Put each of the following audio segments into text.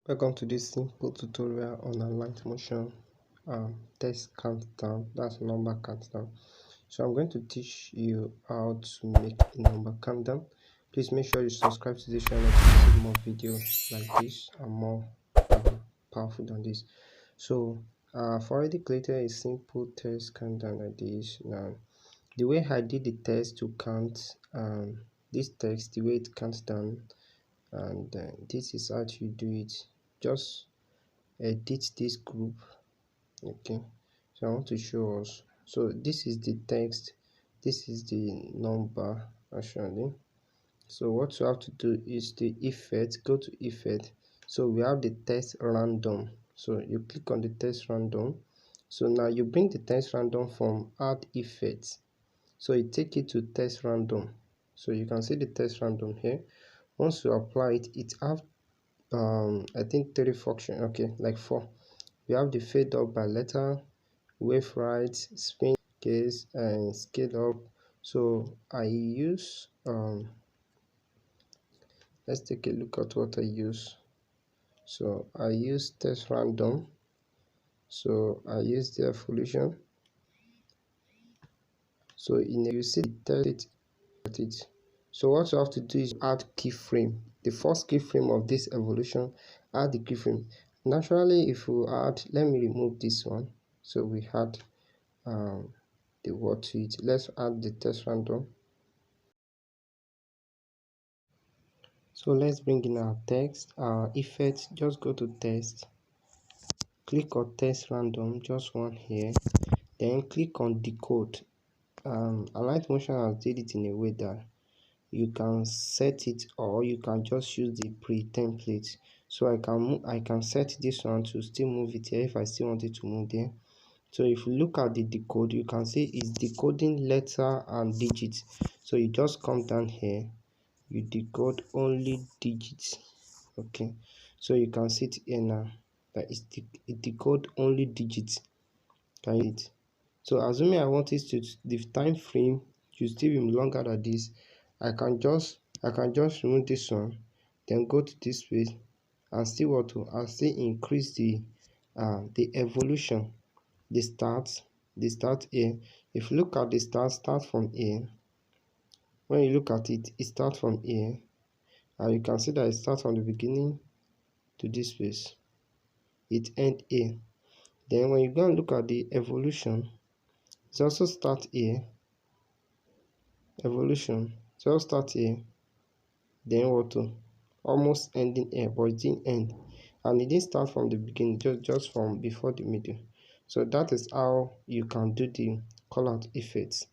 Welcome to this simple tutorial on alightmotion text countdown. That's number countdown. So I'm going to teach you how to make a number countdown. Please make sure you subscribe to this channel to receive more videos like this and more powerful than this. So I've already created a simple text countdown like this. Now the way I did the test to count this text, the way it counts down, and this is how you do it. Just edit this group. Okay, so I want to show us. So this is the text, this is the number actually. So what you have to do is the effect, go to effect. So we have the text random, so you click on the text random. So now you bring the text random from add effects, so you take it to text random. So you can see the text random here. Once you apply it, it have I think 3 function, okay, like 4. We have the fade up by letter, wave right, spin case, and scale up. So I use let's take a look at what I use. So I use text random. So I use the evolution. So you see the text at it. So what you have to do is add keyframe. The first keyframe of this evolution, add the keyframe. Naturally, if we add, let me remove this one. So we add the word to it. Let's add the text random. So let's bring in our text, our effect. Just go to text, click on text random, just one here, then click on decode. alightmotion has did it in a way that you can set it, or you can just use the pre-template. So I can set this one to still move it here if I still want it to move there. So if you look at the decode, you can see it's decoding letter and digits. So you just come down here, you decode only digits. Okay, so you can see it here now that it decode only digits. Can you see it? So assuming I want it to the time frame to still be longer than this, I can just remove this one, then go to this page and still what to and still increase the evolution, the start here. If you look at the start from here, when you look at it, it starts from here, and you can see that it starts from the beginning to this place, it end here. Then when you go and look at the evolution, it also start here, evolution, it also start here, then what to almost ending here, but it didn't end, and it didn't start from the beginning, just from before the middle. So that is how you can do the call out effects.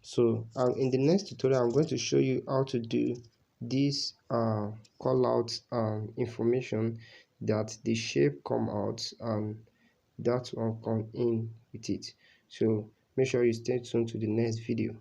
So in the next tutorial, I'm going to show you how to do this call out information, that the shape come out and that one come in with it. So make sure you stay tuned to the next video.